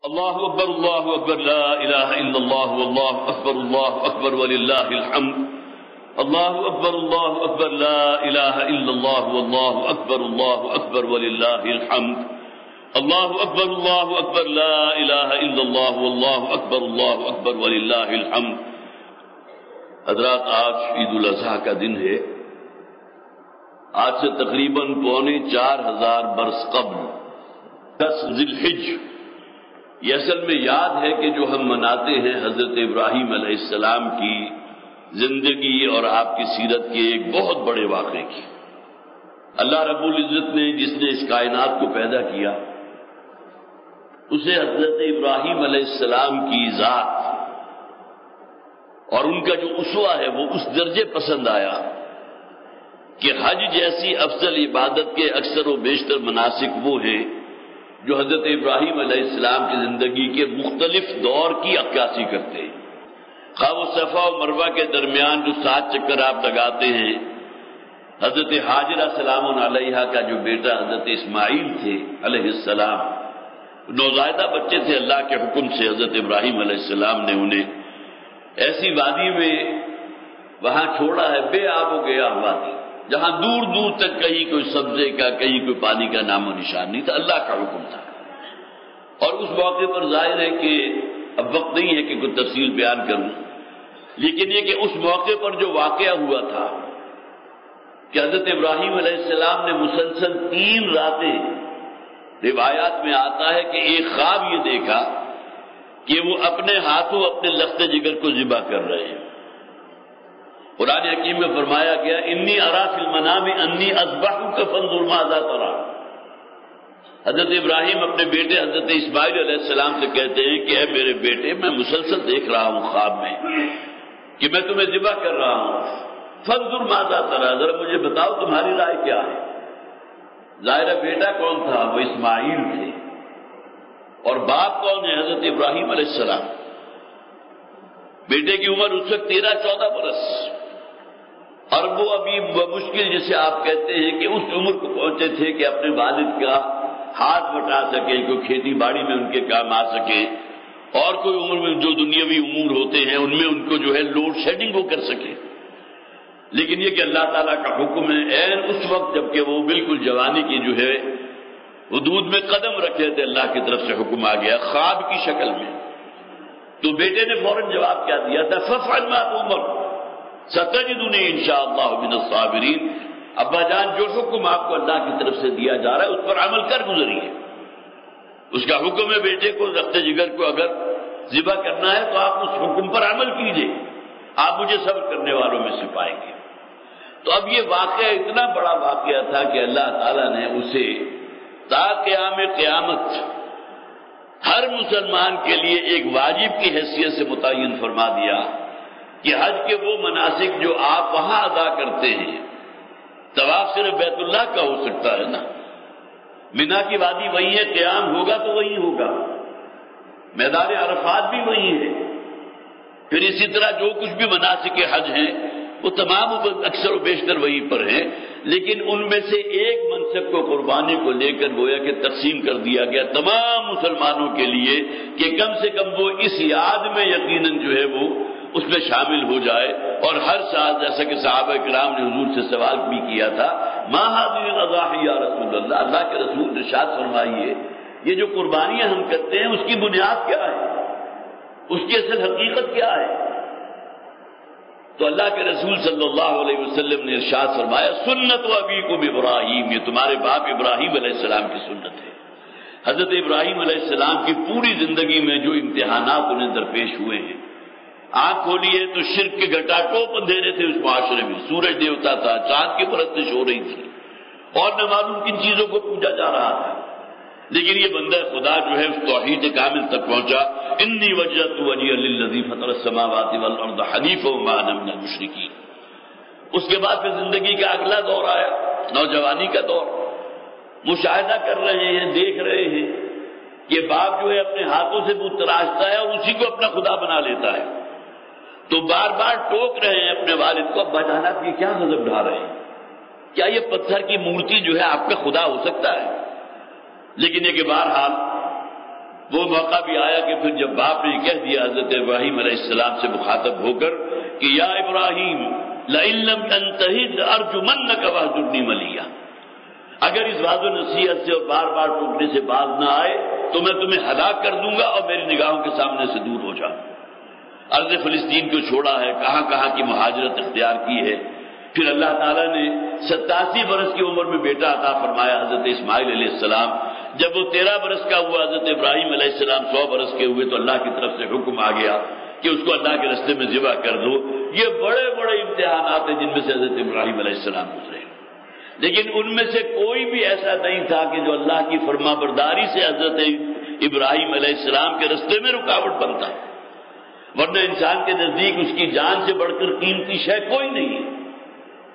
اللہ اکبر لا الہ الا اللہ واللہ اکبر وللہ الحمد اللہ اکبر لا الہ الا اللہ واللہ اکبر وللہ الحمد اللہ اکبر لا الہ الا اللہ واللہ اکبر وللہ الحمد۔ حضرات، آج عید الاضحیٰ کا دن ہے۔ آج سے تقریباً 4,500 برس قبل 10 ذی الحجہ، یہ اصل میں یاد ہے کہ جو ہم مناتے ہیں حضرت ابراہیم علیہ السلام کی زندگی اور آپ کی سیرت کے ایک بہت بڑے واقعے کی۔ اللہ رب العزت نے جس نے اس کائنات کو پیدا کیا، اسے حضرت ابراہیم علیہ السلام کی ذات اور ان کا جو اسوہ ہے وہ اس درجے پسند آیا کہ حج جیسی افضل عبادت کے اکثر و بیشتر مناسک وہ ہیں جو حضرت ابراہیم علیہ السلام کی زندگی کے مختلف دور کی عکاسی کرتے ہیں۔ خواہ وہ صفا و مروہ کے درمیان جو 7 چکر آپ لگاتے ہیں، حضرت حاجرہ سلام علیہا کا جو بیٹا حضرت اسماعیل تھے علیہ السلام، نوزائیدہ بچے تھے، اللہ کے حکم سے حضرت ابراہیم علیہ السلام نے انہیں ایسی وادی میں وہاں چھوڑا ہے، بے آب و گیا وادی، جہاں دور دور تک کہیں کوئی سبزے کا، کہیں کوئی پانی کا نام و نشان نہیں تھا، اللہ کا حکم تھا۔ اور اس موقع پر ظاہر ہے کہ اب وقت نہیں ہے کہ کوئی تفصیل بیان کروں، لیکن یہ کہ اس موقع پر جو واقعہ ہوا تھا کہ حضرت ابراہیم علیہ السلام نے مسلسل 3 راتیں، روایات میں آتا ہے کہ ایک خواب یہ دیکھا کہ وہ اپنے ہاتھوں اپنے لخت جگر کو ذبح کر رہے ہیں۔ قرآن حکیم میں فرمایا گیا انی ارا فی المنام انی اذبحک فانظر ماذا تری۔ حضرت ابراہیم اپنے بیٹے حضرت اسماعیل علیہ السلام سے کہتے ہیں کہ اے میرے بیٹے، میں مسلسل دیکھ رہا ہوں خواب میں کہ میں تمہیں ذبح کر رہا ہوں، فانظر ماذا تری، ذرا مجھے بتاؤ تمہاری رائے کیا ہے۔ ظاہر بیٹا کون تھا؟ وہ اسماعیل تھے، اور باپ کون ہے؟ حضرت ابراہیم علیہ السلام۔ بیٹے کی عمر اس وقت 13-14 برس، اور وہ ابھی بمشکل جسے آپ کہتے ہیں کہ اس عمر کو پہنچے تھے کہ اپنے والد کا ہاتھ بٹا سکے، کوئی کھیتی باڑی میں ان کے کام آ سکے، اور کوئی عمر میں جو دنیاوی امور ہوتے ہیں ان میں ان کو جو ہے لوڈ شیڈنگ وہ کر سکے۔ لیکن یہ کہ اللہ تعالیٰ کا حکم ہے، عین اس وقت جب کہ وہ بالکل جوانی کی جو ہے حدود میں قدم رکھے تھے، اللہ کی طرف سے حکم آ گیا خواب کی شکل میں۔ تو بیٹے نے فوراً جواب کیا دیا تھا؟ فافعل ما تؤمر ستجدنی انشاءاللہ من الصابرین۔ ابا جان، جو حکم آپ کو اللہ کی طرف سے دیا جا رہا ہے اس پر عمل کر گزریے۔ اس کا حکم ہے بیٹے کو رخت جگر کو اگر ذبح کرنا ہے تو آپ اس حکم پر عمل کیجئے، آپ مجھے صبر کرنے والوں میں سے پائیں گے۔ تو اب یہ واقعہ اتنا بڑا واقعہ تھا کہ اللہ تعالیٰ نے اسے تا قیام قیامت ہر مسلمان کے لیے ایک واجب کی حیثیت سے متعین فرما دیا کہ حج کے وہ مناسک جو آپ وہاں ادا کرتے ہیں، طواف صرف بیت اللہ کا ہو سکتا ہے نا، منا کی وادی وہی ہے، قیام ہوگا تو وہی ہوگا، میدان عرفات بھی وہی ہے، پھر اسی طرح جو کچھ بھی مناسک حج ہیں وہ تمام اکثر و بیشتر وہیں پر ہیں، لیکن ان میں سے ایک منصب کو قربانی کو لے کر گویا کہ تقسیم کر دیا گیا تمام مسلمانوں کے لیے کہ کم سے کم وہ اس یاد میں یقیناً جو ہے وہ اس میں شامل ہو جائے۔ اور ہر سال جیسا کہ صحابہ کرام نے حضور سے سوال بھی کیا تھا، ما هذه الاضاحی یا رسول اللہ، اللہ کے رسول نے ارشاد فرمائیے یہ جو قربانیاں ہم کرتے ہیں اس کی بنیاد کیا ہے، اس کی اصل حقیقت کیا ہے؟ تو اللہ کے رسول صلی اللہ علیہ وسلم نے ارشاد فرمایا سنت و ابیکم ابراہیم، یہ تمہارے باپ ابراہیم علیہ السلام کی سنت ہے۔ حضرت ابراہیم علیہ السلام کی پوری زندگی میں جو امتحانات انہیں درپیش ہوئے ہیں، آنکھ کھولیے تو شرک کے گھٹا ٹوپ اندھیرے تھے اس معاشرے میں، سورج دیوتا تھا، چاند کی پرستش ہو رہی تھی، اور نہ معلوم کن چیزوں کو پوجا جا رہا تھا، لیکن یہ بندہ خدا جو ہے اس توحید کامل تک پہنچا۔ انی وجہت وجہی للذی فطر السماوات والارض حنیفا وما انا من المشرکین۔ اس کے بعد پھر زندگی کا اگلا دور آیا، نوجوانی کا دور۔ مشاہدہ کر رہے ہیں، دیکھ رہے ہیں کہ باپ جو ہے اپنے ہاتھوں سے بت تراشتا ہے اور اسی کو اپنا خدا بنا لیتا ہے، تو بار بار ٹوک رہے ہیں اپنے والد کو، ابا جان آپ یہ کیا غضب ڈھا رہے ہیں؟ کیا یہ پتھر کی مورتی جو ہے آپ کا خدا ہو سکتا ہے؟ لیکن یہ کہ بہرحال وہ موقع بھی آیا کہ پھر جب باپ نے کہہ دیا حضرت ابراہیم علیہ السلام سے مخاطب ہو کر کہ یا ابراہیم لئن لم تنتہی ارجمنک واہجرنی ملیا، اگر اس وعظ و نصیحت سے اور بار بار ٹوکنے سے باز نہ آئے تو میں تمہیں ہلاک کر دوں گا اور میری نگاہوں کے سامنے سے دور ہو جاؤں۔ ارض فلسطین کو چھوڑا ہے، کہاں کہاں کی مہاجرت اختیار کی ہے، پھر اللہ تعالیٰ نے 87 برس کی عمر میں بیٹا عطا فرمایا حضرت اسماعیل علیہ السلام۔ جب وہ 13 برس کا ہوا حضرت ابراہیم علیہ السلام 100 برس کے ہوئے تو اللہ کی طرف سے حکم آ گیا کہ اس کو اللہ کے راستے میں ذبح کر دو۔ یہ بڑے بڑے امتحانات ہیں جن میں سے حضرت ابراہیم علیہ السلام گزرے، لیکن ان میں سے کوئی بھی ایسا نہیں تھا کہ جو اللہ کی فرما برداری سے حضرت ابراہیم علیہ السلام کے راستے میں رکاوٹ بنتا، ورنہ انسان کے نزدیک اس کی جان سے بڑھ کر قیمتی شے کوئی نہیں ہے۔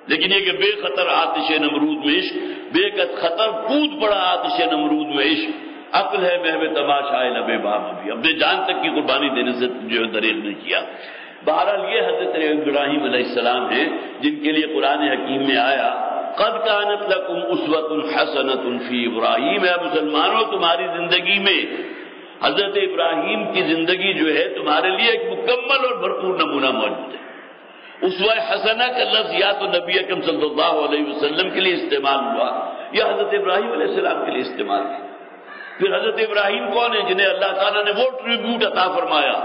لیکن یہ کہ بے خطر آتش نمرود میں عشق، بے خطر کود پڑا آتش نمرود میں عشق، عقل ہے محو تماشائے لب بام، ابھی اپنے جان تک کی قربانی دینے سے جو دریغ نہیں کیا۔ بہرحال یہ حضرت ابراہیم علیہ السلام ہیں جن کے لیے قرآن حکیم میں آیا قد کانت لکم اسوۃ حسنۃ فی ابراہیم، اے مسلمانوں تمہاری زندگی میں حضرت ابراہیم کی زندگی جو ہے تمہارے لیے ایک مکمل اور بھرپور نمونہ موجود ہے۔ اسوہ حسنہ کا لفظ یا تو نبی اکرم صلی اللہ علیہ وسلم کے لیے استعمال ہوا یا حضرت ابراہیم علیہ السلام کے لیے استعمال ہوا۔ پھر حضرت ابراہیم کون ہے جنہیں اللہ تعالیٰ نے وہ ٹریبیوٹ عطا فرمایا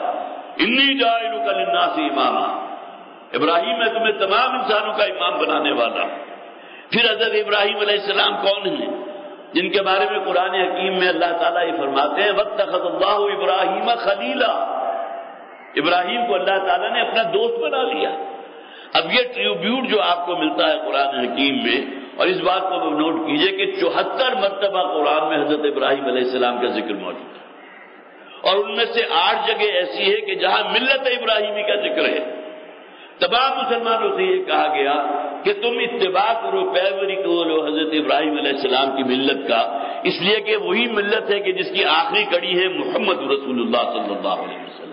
انی جاعلک للناس اماما، ابراہیم میں تمہیں تمام انسانوں کا امام بنانے والا۔ پھر حضرت ابراہیم علیہ السلام کون ہیں جن کے بارے میں قرآن حکیم میں اللہ تعالیٰ یہ فرماتے ہیں واتخذ اللہ ابراہیم خلیلا، ابراہیم کو اللہ تعالیٰ نے اپنا دوست بنا لیا۔ اب یہ ٹریبیوٹ جو آپ کو ملتا ہے قرآن حکیم میں، اور اس بات کو نوٹ کیجئے کہ 74 مرتبہ قرآن میں حضرت ابراہیم علیہ السلام کا ذکر موجود ہے، اور ان میں سے 8 جگہ ایسی ہے کہ جہاں ملت ابراہیمی کا ذکر ہے۔ تمام مسلمانوں سے یہ کہا گیا کہ تم اتباع کرو، پیروی کرو حضرت ابراہیم علیہ السلام کی ملت کا، اس لیے کہ وہی ملت ہے کہ جس کی آخری کڑی ہے محمد رسول اللہ صلی اللہ علیہ وسلم۔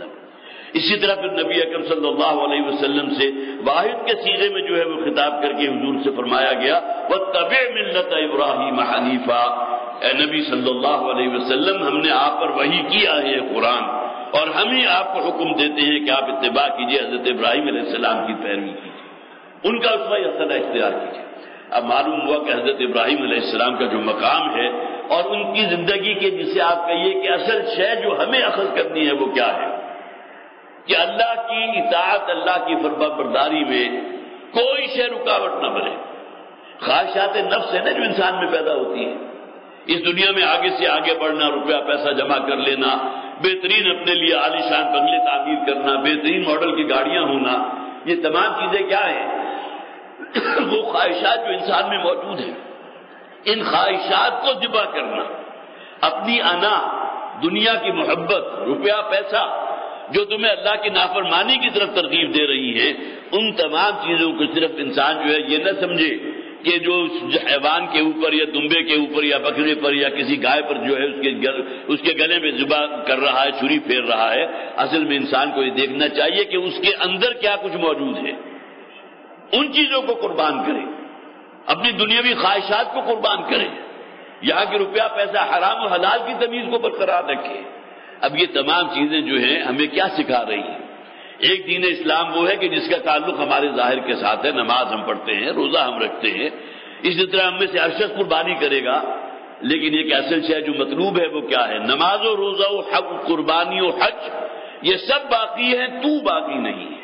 اسی طرح پھر نبی اکرم صلی اللہ علیہ وسلم سے واحد کے سیغے میں جو ہے وہ خطاب کر کے حضور سے فرمایا گیا واتبع ملت ابراہیم حنیفا، اے نبی صلی اللہ علیہ وسلم ہم نے آپ پر وحی کیا ہے قرآن، اور ہم ہی آپ کو حکم دیتے ہیں کہ آپ اتباع کیجئے، حضرت ابراہیم علیہ السلام کی پیروی کیجئے، ان کا اسوہ حسنہ اختیار کیجئے۔ اب معلوم ہوا کہ حضرت ابراہیم علیہ السلام کا جو مقام ہے اور ان کی زندگی کے جسے آپ کہیے کہ اصل شے جو ہمیں اخذ کرنی ہے وہ کیا ہے کہ اللہ کی اطاعت، اللہ کی فرما برداری میں کوئی شے رکاوٹ نہ بنے۔ خواہشات نفس ہے نا جو انسان میں پیدا ہوتی ہے، اس دنیا میں آگے سے آگے بڑھنا، روپیہ پیسہ جمع کر لینا، بہترین اپنے لیے عالیشان بنگلے تعمیر کرنا، بہترین ماڈل کی گاڑیاں ہونا، یہ تمام چیزیں کیا ہیں؟ وہ خواہشات جو انسان میں موجود ہیں، ان خواہشات کو ذبح کرنا، اپنی انا، دنیا کی محبت، روپیہ پیسہ جو تمہیں اللہ کی نافرمانی کی طرف ترغیب دے رہی ہے، ان تمام چیزوں کو صرف انسان جو ہے یہ نہ سمجھے کہ جو حیوان کے اوپر یا دمبے کے اوپر یا بکرے پر یا کسی گائے پر جو ہے اس کے گلے میں ذبح کر رہا ہے، چھری پھیر رہا ہے۔ اصل میں انسان کو یہ دیکھنا چاہیے کہ اس کے اندر کیا کچھ موجود ہے، ان چیزوں کو قربان کرے، اپنی دنیاوی خواہشات کو قربان کرے، یہاں کی روپیہ پیسہ حرام و حلال کی تمیز کو برقرار رکھے۔ اب یہ تمام چیزیں جو ہیں ہمیں کیا سکھا رہی ہیں؟ ایک دین اسلام وہ ہے کہ جس کا تعلق ہمارے ظاہر کے ساتھ ہے، نماز ہم پڑھتے ہیں، روزہ ہم رکھتے ہیں، اسی طرح ہم میں سے ہر شخص قربانی کرے گا، لیکن یہ کہ اصل شے جو مطلوب ہے وہ کیا ہے؟ نماز و روزہ و حج، قربانی و حج، یہ سب باقی ہیں، تو باقی نہیں ہے۔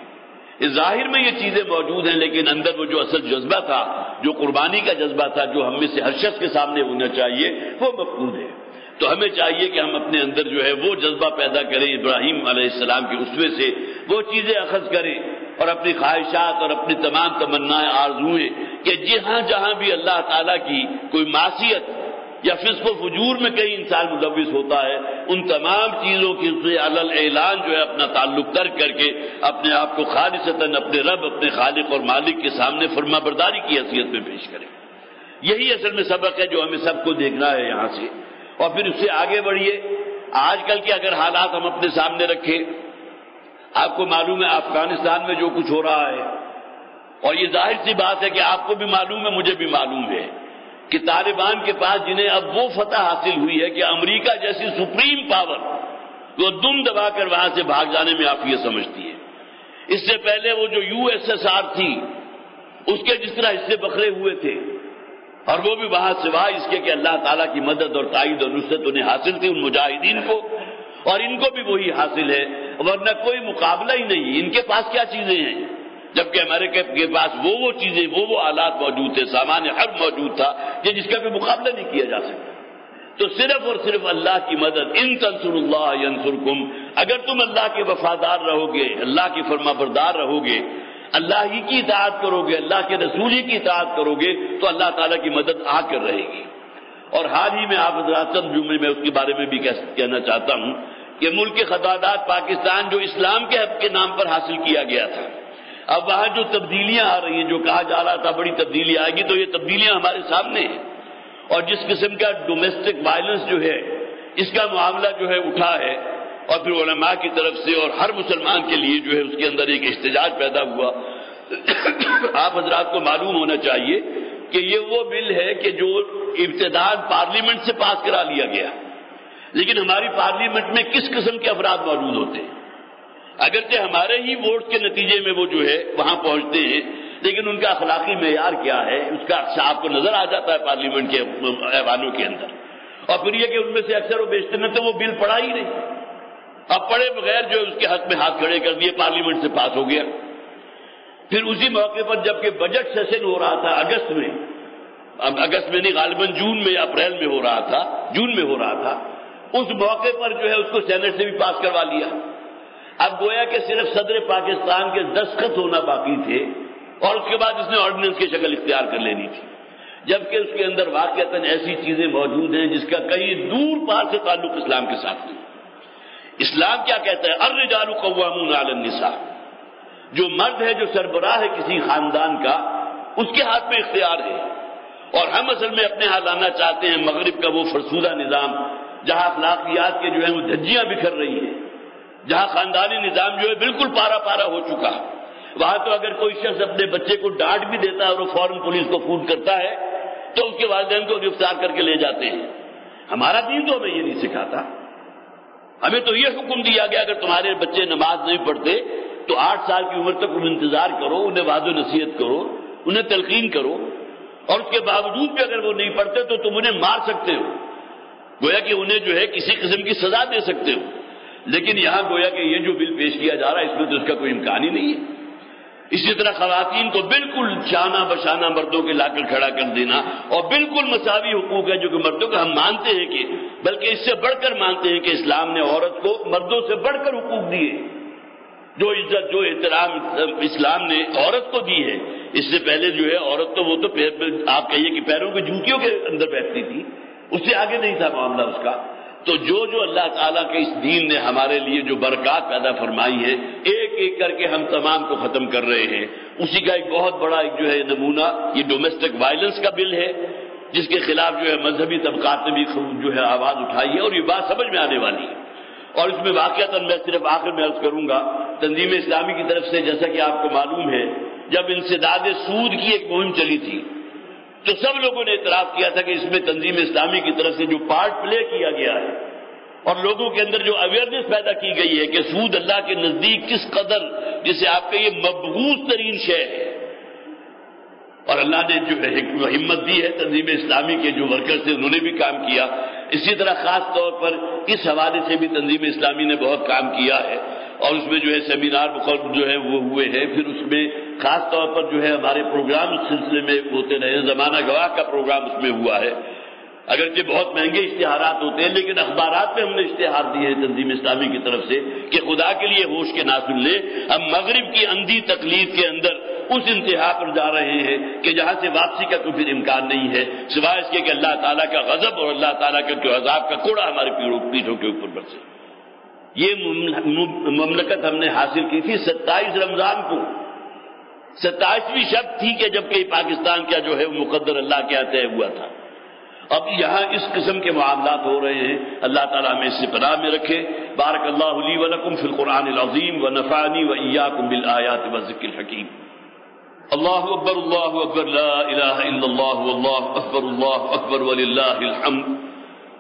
اس ظاہر میں یہ چیزیں موجود ہیں، لیکن اندر وہ جو اصل جذبہ تھا، جو قربانی کا جذبہ تھا، جو ہم میں سے ہر شخص کے سامنے ہونا چاہیے، وہ مفقود ہے۔ تو ہمیں چاہیے کہ ہم اپنے اندر جو ہے وہ جذبہ پیدا کریں، ابراہیم علیہ السلام کے اسوے سے وہ چیزیں اخذ کریں، اور اپنی خواہشات اور اپنی تمام تمنائیں، آرزوئیں کہ جہاں بھی اللہ تعالیٰ کی کوئی معصیت یا فسق و فجور میں کہیں انسان ملوث ہوتا ہے، ان تمام چیزوں کی سے علل اعلان جو ہے اپنا تعلق ترک کر کے اپنے آپ کو خالصتاً اپنے رب، اپنے خالق اور مالک کے سامنے فرما برداری کی حیثیت میں پیش کریں۔ یہی اصل میں سبق ہے جو ہمیں سب کو دیکھنا ہے یہاں سے، اور پھر اس سے آگے بڑھیے۔ آج کل کے اگر حالات ہم اپنے سامنے رکھیں، آپ کو معلوم ہے افغانستان میں جو کچھ ہو رہا ہے، اور یہ ظاہر سی بات ہے کہ آپ کو بھی معلوم ہے، مجھے بھی معلوم ہے کہ طالبان کے پاس جنہیں اب وہ فتح حاصل ہوئی ہے کہ امریکہ جیسی سپریم پاور وہ دم دبا کر وہاں سے بھاگ جانے میں عافیت سمجھتی ہے۔ اس سے پہلے وہ جو USSR تھی اس کے جس طرح حصے بکھرے ہوئے تھے، اور وہ بھی وہاں سوائے اس کے کہ اللہ تعالیٰ کی مدد اور تائید اور نصرت انہیں حاصل تھی ان مجاہدین کو، اور ان کو بھی وہی حاصل ہے، ورنہ کوئی مقابلہ ہی نہیں۔ ان کے پاس کیا چیزیں ہیں؟ جبکہ امریکہ کے پاس وہ چیزیں، وہ آلات موجود تھے، سامان حرب موجود تھا کہ جس کا بھی مقابلہ نہیں کیا جا سکتا۔ تو صرف اور صرف اللہ کی مدد، ان تنصر اللہ ینصرکم، اگر تم اللہ کے وفادار رہو گے، اللہ کی فرما بردار رہو گے، اللہ ہی کی اطاعت کرو گے، اللہ کے رسول ہی کی اطاعت کرو گے، تو اللہ تعالیٰ کی مدد آ کر رہے گی۔ اور حال ہی میں آپ حضرات چند جملے میں اس کے بارے میں بھی کہنا چاہتا ہوں کہ ملک خدادات پاکستان جو اسلام کے حق کے نام پر حاصل کیا گیا تھا، اب وہاں جو تبدیلیاں آ رہی ہیں، جو کہا جا رہا تھا بڑی تبدیلی آئے گی، تو یہ تبدیلیاں ہمارے سامنے ہیں۔ اور جس قسم کا ڈومیسٹک وائلنس جو ہے، اس کا معاملہ جو ہے اٹھا ہے، اور پھر علماء کی طرف سے اور ہر مسلمان کے لیے جو ہے اس کے اندر ایک احتجاج پیدا ہوا۔ آپ حضرات کو معلوم ہونا چاہیے کہ یہ وہ بل ہے کہ جو ابتداء پارلیمنٹ سے پاس کرا لیا گیا، لیکن ہماری پارلیمنٹ میں کس قسم کے افراد موجود ہوتے ہیں؟ اگرچہ ہمارے ہی ووٹ کے نتیجے میں وہ جو ہے وہاں پہنچتے ہیں، لیکن ان کا اخلاقی معیار کیا ہے اس کا اکثر آپ کو نظر آ جاتا ہے پارلیمنٹ کے ایوانوں کے اندر۔ اور پھر یہ کہ ان میں سے اکثر و بیشتر نے تو وہ بل پڑھا ہی نہیں، اب پڑھے بغیر جو اس کے حق میں ہاتھ کھڑے کر دیے، پارلیمنٹ سے پاس ہو گیا۔ پھر اسی موقع پر جبکہ بجٹ سیشن ہو رہا تھا اگست میں نہیں، غالباً جون میں یا اپریل میں ہو رہا تھا، جون میں ہو رہا تھا، اس موقع پر جو ہے اس کو سینٹ سے بھی پاس کروا لیا۔ اب گویا کہ صرف صدر پاکستان کے دستخط ہونا باقی تھے، اور اس کے بعد اس نے آرڈیننس کی شکل اختیار کر لینی تھی، جبکہ اس کے اندر واقعتاً ایسی چیزیں موجود ہیں جس کا کئی دور پار سے تعلق اسلام کے ساتھ نہیں۔ اسلام کیا کہتا ہے؟ الرجال قوامون علی النساء، جو مرد ہے، جو سربراہ ہے کسی خاندان کا، اس کے ہاتھ میں اختیار ہے۔ اور ہم اصل میں اپنے ہاتھ لانا چاہتے ہیں مغرب کا وہ فرسودہ نظام، جہاں اخلاقیات کے جو ہیں وہ دھجیاں بکھر رہی ہیں، جہاں خاندانی نظام جو ہے بالکل پارا پارا ہو چکا۔ وہاں تو اگر کوئی شخص اپنے بچے کو ڈانٹ بھی دیتا ہے اور وہ فوراً پولیس کو فون کرتا ہے تو اس کے والدین کو گرفتار کر کے لے جاتے ہیں۔ ہمارا دین تو ہمیں یہ نہیں سکھاتا، ہمیں تو یہ حکم دیا گیا اگر تمہارے بچے نماز نہیں پڑھتے تو 8 سال کی عمر تک انہیں انتظار کرو، انہیں وعظ و نصیحت کرو، انہیں تلقین کرو، اور اس کے باوجود بھی اگر وہ نہیں پڑھتے تو تم انہیں مار سکتے ہو، گویا کہ انہیں جو ہے کسی قسم کی سزا دے سکتے ہو۔ لیکن یہاں گویا کہ یہ جو بل پیش کیا جا رہا ہے اس میں تو اس کا کوئی امکان ہی نہیں ہے۔ اسی طرح خواتین کو بالکل شانہ بشانہ مردوں کے لا کر کھڑا کر دینا، اور بالکل مساوی حقوق ہے جو کہ مردوں کا، ہم مانتے ہیں کہ بلکہ اس سے بڑھ کر مانتے ہیں کہ اسلام نے عورت کو مردوں سے بڑھ کر حقوق دیے، جو عزت جو احترام اسلام نے عورت کو دی ہے۔ اس سے پہلے جو ہے عورت تو وہ تو آپ کہیے کہ پیروں کی جوتیوں کے اندر بیٹھتی تھی، اس سے آگے نہیں تھا معاملہ اس کا۔ تو جو اللہ تعالیٰ کے اس دین نے ہمارے لیے جو برکات پیدا فرمائی ہے، ایک ایک کر کے ہم تمام کو ختم کر رہے ہیں۔ اسی کا ایک بہت بڑا ایک جو ہے نمونہ یہ ڈومیسٹک وائلنس کا بل ہے، جس کے خلاف جو ہے مذہبی طبقات نے بھی جو ہے آواز اٹھائی ہے، اور یہ بات سمجھ میں آنے والی ہے۔ اور اس میں واقعتاً میں صرف آخر میں عرض کروں گا، تنظیم اسلامی کی طرف سے جیسا کہ آپ کو معلوم ہے جب انسداد سود کی ایک مہم چلی تھی تو سب لوگوں نے اعتراف کیا تھا کہ اس میں تنظیم اسلامی کی طرف سے جو پارٹ پلے کیا گیا ہے اور لوگوں کے اندر جو اویئرنیس پیدا کی گئی ہے کہ سود اللہ کے نزدیک کس قدر، جسے آپ کہیے مبغوض ترین شے ہے، اور اللہ نے جو ہمت دی ہے تنظیم اسلامی کے جو ورکرز تھے انہوں نے بھی کام کیا۔ اسی طرح خاص طور پر اس حوالے سے بھی تنظیم اسلامی نے بہت کام کیا ہے، اور اس میں جو ہے سیمینار مقرر جو ہے وہ ہوئے ہیں، پھر اس میں خاص طور پر جو ہے ہمارے پروگرام اس سلسلے میں ہوتے رہے، زمانہ گواہ کا پروگرام اس میں ہوا ہے۔ اگرچہ بہت مہنگے اشتہارات ہوتے ہیں لیکن اخبارات میں ہم نے اشتہار دیے ہیں تنظیم اسلامی کی طرف سے کہ خدا کے لیے ہوش کے نہ سن لیں، ہم مغرب کی اندھی تقلید کے اندر اس انتہا پر جا رہے ہیں کہ جہاں سے واپسی کا کوئی پھر امکان نہیں ہے، سوائے اس کے کہ اللہ تعالیٰ کا غضب اور اللہ تعالیٰ کا جو عذاب کا کوڑا ہمارے پیٹھوں کے اوپر برسے۔ یہ مملکت ہم نے حاصل کی تھی 27 رمضان کو، 27ویں شب تھی کہ جبکہ پاکستان کا جو ہے مقدر اللہ کے طے ہوا تھا۔ اب یہاں اس قسم کے معاملات ہو رہے ہیں، اللہ تعالیٰ ہمیں اس سے پناہ میں رکھے۔ بارک اللہ لی ولکم فی القرآن العظیم ونفعنی وإیاکم بالآیات والذکر الحکیم۔ اللہ اکبر لا الہ الا اللہ واللہ اکبر وللہ الحمد۔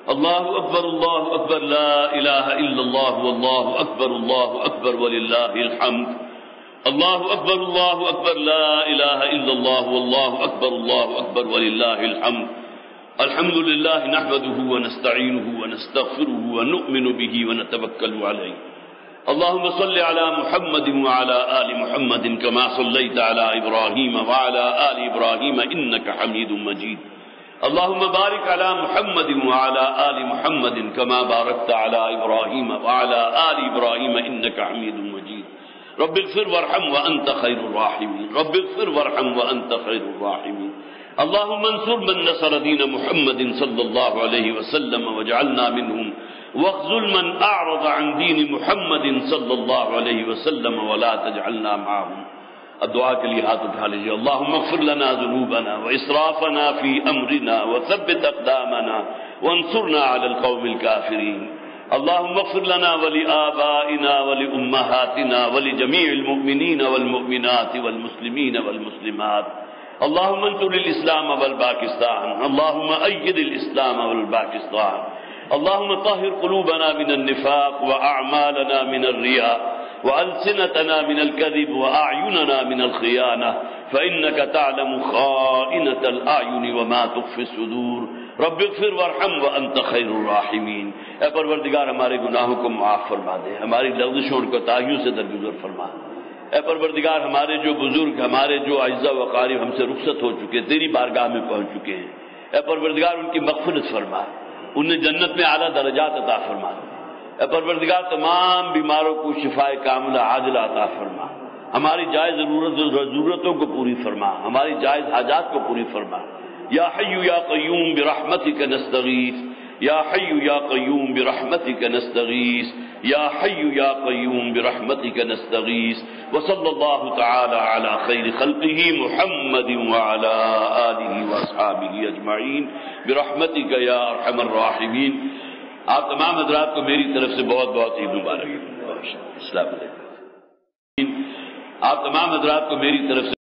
اللہ اکبر لا الہ الا اللہ واللہ اکبر وللہ الحمد اللہ اکبر لا الہ الا اللہ واللہ اکبر وللہ الحمد الحمد للہ نحمده ونستعینه ونستغفره ونؤمن به ونتوکل علیہ اللهم صل على محمد وعلى آل محمد كما صليت على إبراهيم وعلى آل إبراهيم إنك حميد مجيد اللهم بارك على محمد وعلى آل محمد كما باركت على إبراهيم وعلى آل إبراهيم إنك حميد مجيد رب اغفر وارحم وأنت خير الراحمين رب اغفر وارحم وأنت خير الراحمين اللهم انصر من نصر دين محمد صلى الله عليه وسلم واجعلنا منهم واخذل من أعرض عن دين محمد صلى الله عليه وسلم ولا تجعلنا معهم الدعاء کے لیے ہاتھ اٹھا لیجیے اللهم اغفر لنا ذنوبنا واسرافنا في امرنا وثبت اقدامنا وانصرنا على القوم الكافرين اللهم اغفر لنا ولآبائنا ولأمهاتنا ولجميع المؤمنين والمؤمنات والمسلمين والمسلمات اللهم انصر الإسلام والباكستان اللهم أيد الإسلام والباكستان اللهم طهر قلوبنا من النفاق وأعمالنا من الرياء وألسنتنا من الكذب وأعيننا من الخيانة فإنك تعلم خائنة الأعين وما تخفي الصدور رب اغفر وارحم وأنت خير الراحمين اے پروردگار ہمارے گناہوں کو معاف فرما دے ہماری لغزشوں اور کوتاہیوں سے درگزر فرما اے پروردگار ہمارے جو بزرگ ہمارے جو اعزاء و اقارب ہم سے رخصت ہو چکے تیری بارگاہ میں پہنچ چکے ہیں اے پروردگار ان کی مغفرت فرما انہیں جنت میں اعلیٰ درجات عطا فرما اے پروردگار تمام بیماروں کو شفائے کاملہ عاجلہ عطا فرما ہماری جائز ضرورتوں کو پوری فرما ہماری جائز حاجات کو پوری فرما یا حی یا قیوم برحمتک نستغیث یا حی یا قیوم برحمتک نستغیث یا حی یا قیوم برحمتک نستغیث وصلی اللہ تعالی علی خیر خلقہ محمد وعلی آلہ واصحابہ اجمعین برحمتک یا ارحم الراحمین آپ تمام حضرات کو میری طرف سے بہت بہت عید مبارک السلام علیکم آپ تمام حضرات کو میری طرف سے